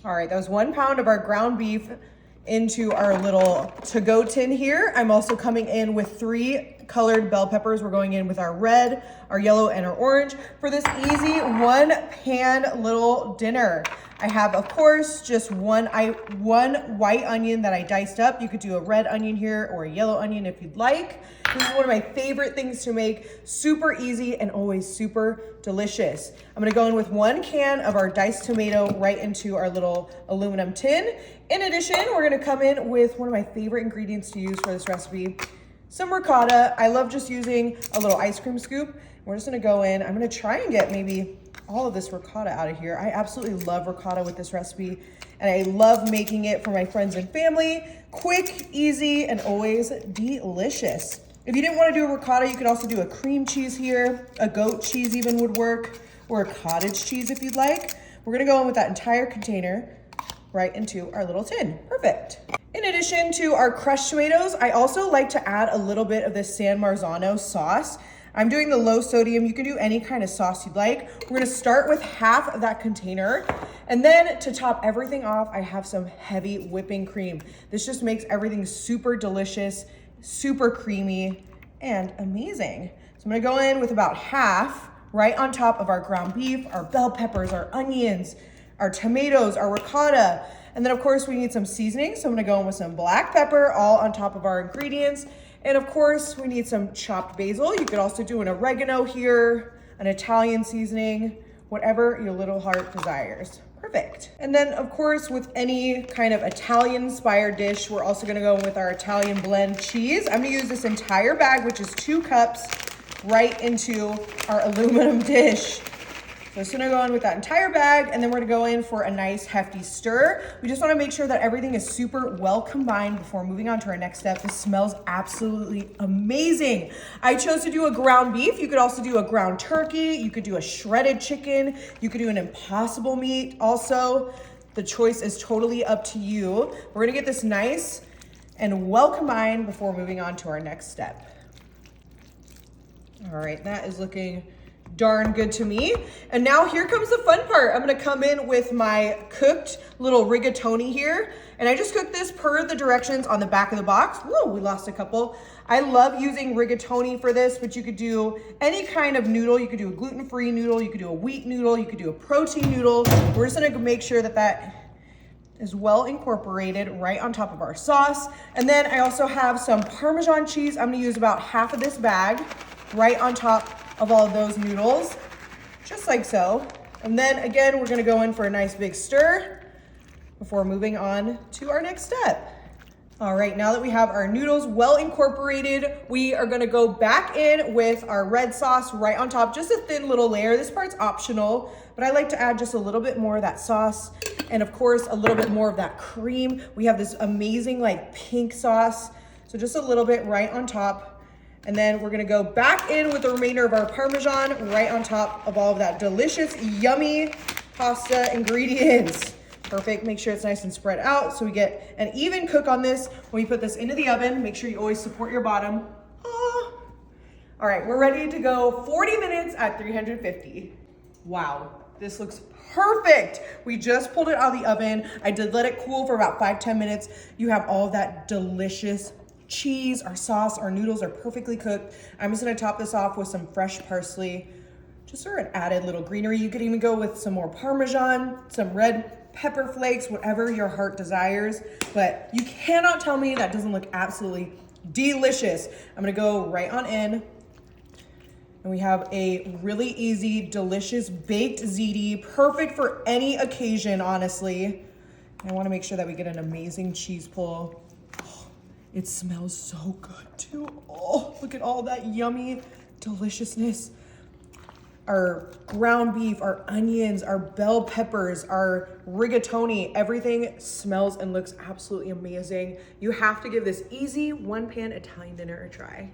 All right, that was 1 pound of our ground beef into our little to-go tin here. I'm also coming in with 3 colored bell peppers. We're going in with our red, our yellow, and our orange for this easy 1 pan little dinner. I have, of course, just one white onion that I diced up. You could do a red onion here or a yellow onion if you'd like. This is one of my favorite things to make. Super easy and always super delicious. I'm gonna go in with 1 can of our diced tomato right into our little aluminum tin. In addition, we're gonna come in with one of my favorite ingredients to use for this recipe, some ricotta. I love just using a little ice cream scoop. We're just gonna go in. I'm gonna try and get maybe all of this ricotta out of here. I absolutely love ricotta with this recipe, and I love making it for my friends and family. Quick, easy, and always delicious. If you didn't want to do a ricotta, you could also do a cream cheese here. A goat cheese even would work, or a cottage cheese if you'd like. We're gonna go in with that entire container right into our little tin. Perfect. In addition to our crushed tomatoes, I also like to add a little bit of this San Marzano sauce. I'm doing the low sodium. You can do any kind of sauce you'd like. We're gonna start with half of that container. And then to top everything off, I have some heavy whipping cream. This just makes everything super delicious, super creamy, and amazing. So I'm gonna go in with about half right on top of our ground beef, our bell peppers, our onions, our tomatoes, our ricotta. And then of course we need some seasoning. So I'm gonna go in with some black pepper all on top of our ingredients. And of course, we need some chopped basil. You could also do an oregano here, an Italian seasoning, whatever your little heart desires. Perfect. And then of course, with any kind of Italian-inspired dish, we're also gonna go with our Italian blend cheese. I'm gonna use this entire bag, which is 2 cups, right into our aluminum dish. So it's gonna go in with that entire bag, and then we're gonna go in for a nice hefty stir. We just wanna make sure that everything is super well combined before moving on to our next step. This smells absolutely amazing. I chose to do a ground beef. You could also do a ground turkey. You could do a shredded chicken. You could do an impossible meat also. The choice is totally up to you. We're gonna get this nice and well combined before moving on to our next step. All right, that is looking darn good to me. And now here comes the fun part. I'm gonna come in with my cooked little rigatoni here. And I just cooked this per the directions on the back of the box. Whoa, we lost a couple. I love using rigatoni for this, but you could do any kind of noodle. You could do a gluten-free noodle, you could do a wheat noodle, you could do a protein noodle. We're just gonna make sure that that is well incorporated right on top of our sauce. And then I also have some Parmesan cheese. I'm gonna use about half of this bag right on top of all of those noodles, just like so. And then again, we're gonna go in for a nice big stir before moving on to our next step. All right, now that we have our noodles well incorporated, we are gonna go back in with our red sauce right on top, just a thin little layer. This part's optional, but I like to add just a little bit more of that sauce, and of course, a little bit more of that cream. We have this amazing like pink sauce, so just a little bit right on top. And then we're gonna go back in with the remainder of our Parmesan right on top of all of that delicious, yummy pasta ingredients. Perfect, make sure it's nice and spread out so we get an even cook on this. When you put this into the oven, make sure you always support your bottom. Ah. All right, we're ready to go 40 minutes at 350. Wow, this looks perfect. We just pulled it out of the oven. I did let it cool for about 5-10 minutes. You have all of that delicious cheese, our sauce, our noodles are perfectly cooked. I'm just gonna top this off with some fresh parsley, just for an added little greenery. You could even go with some more Parmesan, some red pepper flakes, whatever your heart desires. But you cannot tell me that doesn't look absolutely delicious. I'm gonna go right on in. And we have a really easy, delicious baked ziti, perfect for any occasion, honestly. I wanna make sure that we get an amazing cheese pull. It smells so good too. Oh, look at all that yummy deliciousness. Our ground beef, our onions, our bell peppers, our rigatoni, everything smells and looks absolutely amazing. You have to give this easy 1-pan Italian dinner a try.